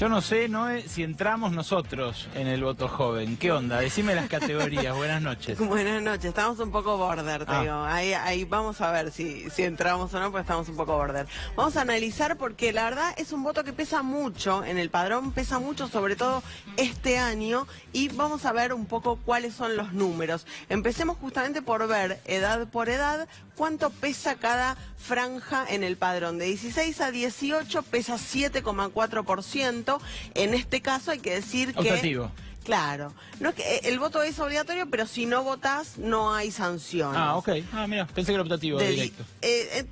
Yo no sé, Noé, si entramos nosotros en el voto joven. ¿Qué onda? Decime las categorías. Buenas noches. Buenas noches. Estamos un poco border, te digo. Ahí vamos a ver si entramos o no, pues estamos un poco border. Vamos a analizar porque la verdad es un voto que pesa mucho en el padrón, pesa mucho sobre todo este año, y vamos a ver un poco cuáles son los números. Empecemos justamente por ver, edad por edad, cuánto pesa cada franja en el padrón. De 16 a 18 pesa 7,4%. En este caso hay que decir que... Optativo. Claro, no es que el voto es obligatorio, pero si no votás no hay sanción. Ah, ok. Ah, mira, pensé que era optativo directo.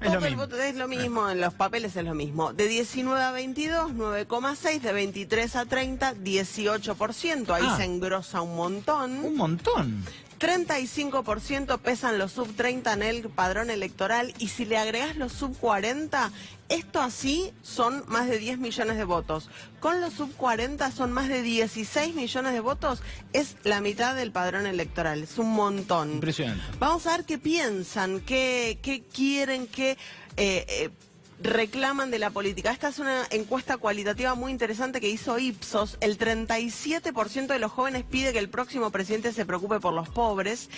Todo el voto es lo mismo, en los papeles es lo mismo. De 19 a 22, 9,6, de 23 a 30, 18%. Ahí se engrosa un montón. Un montón. 35% pesan los sub 30 en el padrón electoral, y si le agregás los sub 40, esto así son más de 10 millones de votos. Con los sub 40 son más de 16 millones de votos, es la mitad del padrón electoral, es un montón. Impresionante. Vamos a ver qué piensan, qué quieren, qué... reclaman de la política. Esta es una encuesta cualitativa muy interesante que hizo Ipsos. El 37% de los jóvenes pide que el próximo presidente se preocupe por los pobres,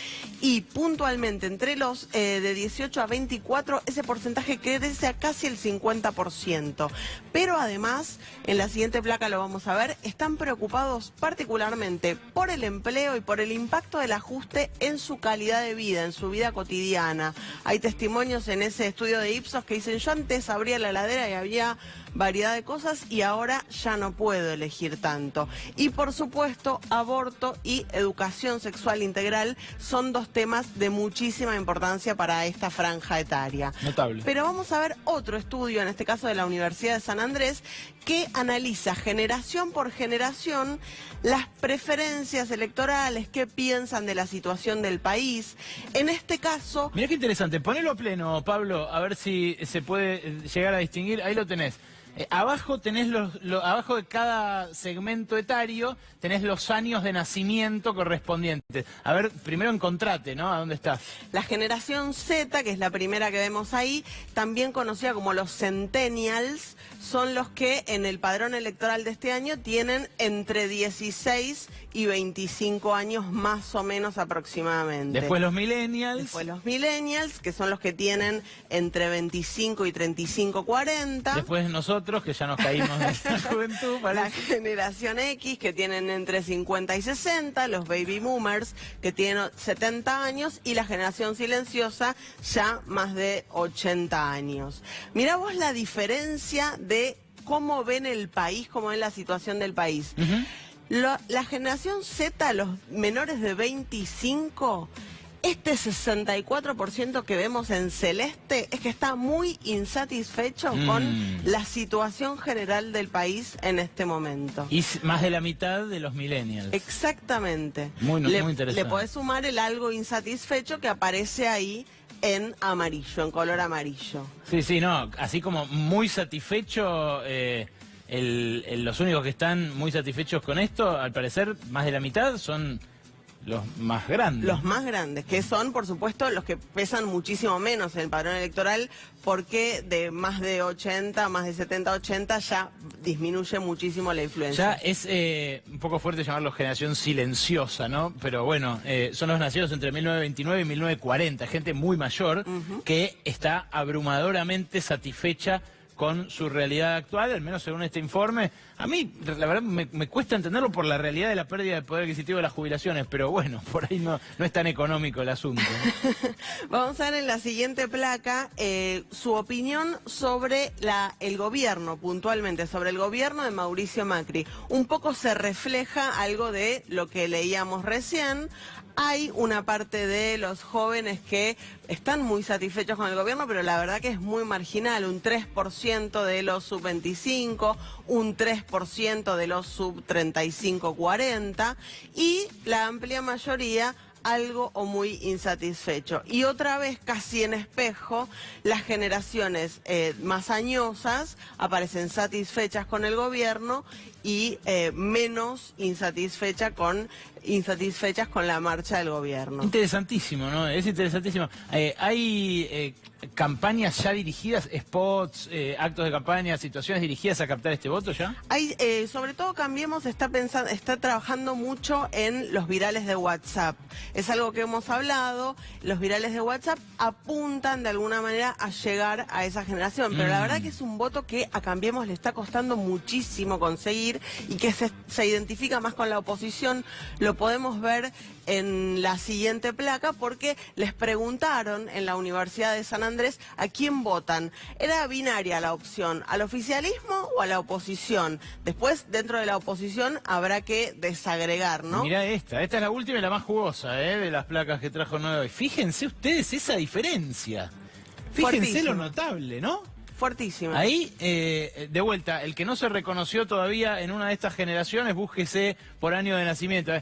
y puntualmente entre los de 18 a 24 ese porcentaje crece a casi el 50%. Pero además, en la siguiente placa lo vamos a ver, están preocupados particularmente por el empleo y por el impacto del ajuste en su calidad de vida, en su vida cotidiana. Hay testimonios en ese estudio de Ipsos que dicen: yo antes abría la heladera y había variedad de cosas y ahora ya no puedo elegir tanto. Y por supuesto, aborto y educación sexual integral son dos temas de muchísima importancia para esta franja etaria. Notable. Pero vamos a ver otro estudio, en este caso de la Universidad de San Andrés, que analiza generación por generación las preferencias electorales, qué piensan de la situación del país. En este caso... Mirá qué interesante. Ponelo a pleno, Pablo, a ver si se puede llegar a distinguir. Ahí lo tenés. Abajo tenés abajo de cada segmento etario tenés los años de nacimiento correspondientes. A ver, primero encontrate, ¿no? ¿A dónde estás? La generación Z, que es la primera que vemos ahí, también conocida como los centennials, son los que en el padrón electoral de este año tienen entre 16 y 25 años más o menos aproximadamente. Después los millennials. Después los millennials, que son los que tienen entre 25 y 35, 40. Después nosotros, que ya nos caímos de la juventud. Parece. La generación X, que tienen entre 50 y 60, los baby boomers, que tienen 70 años, y la generación silenciosa, ya más de 80 años. Mirá vos la diferencia de cómo ven el país, cómo ven la situación del país. La generación Z, los menores de 25... Este 64% que vemos en celeste es que está muy insatisfecho con la situación general del país en este momento. Y más de la mitad de los millennials. Exactamente. Muy interesante. Le podés sumar el algo insatisfecho que aparece ahí en amarillo, en color amarillo. Sí, sí, no, así como muy satisfecho, los únicos que están muy satisfechos con esto, al parecer, más de la mitad son... los más grandes. Los más grandes, que son, por supuesto, los que pesan muchísimo menos en el padrón electoral, porque de más de 80, más de 70, 80, ya disminuye muchísimo la influencia. Ya es un poco fuerte llamarlo generación silenciosa, ¿no? Pero bueno, son los nacidos entre 1929 y 1940, gente muy mayor que está abrumadoramente satisfecha con su realidad actual, al menos según este informe. A mí, la verdad, me cuesta entenderlo por la realidad de la pérdida de poder adquisitivo de las jubilaciones, pero bueno, por ahí no es tan económico el asunto, ¿no? Vamos a ver en la siguiente placa su opinión sobre el gobierno, puntualmente, sobre el gobierno de Mauricio Macri. Un poco se refleja algo de lo que leíamos recién. Hay una parte de los jóvenes que están muy satisfechos con el gobierno, pero la verdad que es muy marginal. Un 3% de los sub-25, un 3% de los sub-35-40, y la amplia mayoría algo o muy insatisfecho. Y otra vez, casi en espejo, las generaciones más añosas aparecen satisfechas con el gobierno y menos insatisfechas con la marcha del gobierno. Interesantísimo, ¿no? Es interesantísimo. ¿Hay campañas ya dirigidas, spots, actos de campaña, situaciones dirigidas a captar este voto ya? Hay, sobre todo Cambiemos está trabajando mucho en los virales de WhatsApp. Es algo que hemos hablado, los virales de WhatsApp apuntan de alguna manera a llegar a esa generación, pero la verdad que es un voto que a Cambiemos le está costando muchísimo conseguir y que se identifica más con la oposición. Lo podemos ver en la siguiente placa porque les preguntaron en la Universidad de San Andrés a quién votan. Era binaria la opción, al oficialismo o a la oposición. Después, dentro de la oposición, habrá que desagregar, ¿no? Mirá esta es la última y la más jugosa, de las placas que trajo Noé hoy. Fíjense ustedes esa diferencia. Fíjense Fuertísimo. lo notable, ¿no? Fuertísimo. Ahí, de vuelta, el que no se reconoció todavía en una de estas generaciones, búsquese por año de nacimiento.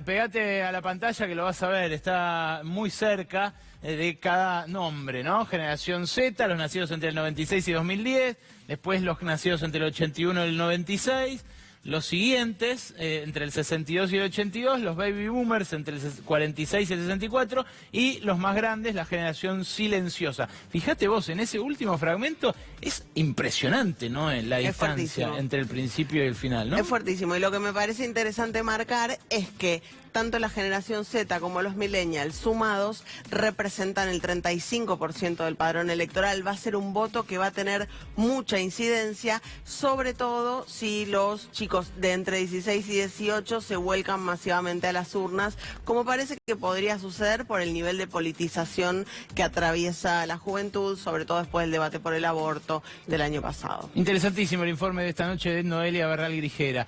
Pegate a la pantalla que lo vas a ver, está muy cerca de cada nombre, ¿no? Generación Z, los nacidos entre el 96 y 2010, después los nacidos entre el 81 y el 96, los siguientes, entre el 62 y el 82, los baby boomers entre el 46 y el 64, y los más grandes, la generación silenciosa. Fíjate vos, en ese último fragmento es impresionante, ¿no? La distancia entre el principio y el final, ¿no? Es fuertísimo, y lo que me parece interesante marcar es que tanto la generación Z como los millennials sumados representan el 35% del padrón electoral. Va a ser un voto que va a tener mucha incidencia, sobre todo si los chicos de entre 16 y 18 se vuelcan masivamente a las urnas, como parece que podría suceder por el nivel de politización que atraviesa la juventud, sobre todo después del debate por el aborto del año pasado. Interesantísimo el informe de esta noche de Noelia Barral Grijera.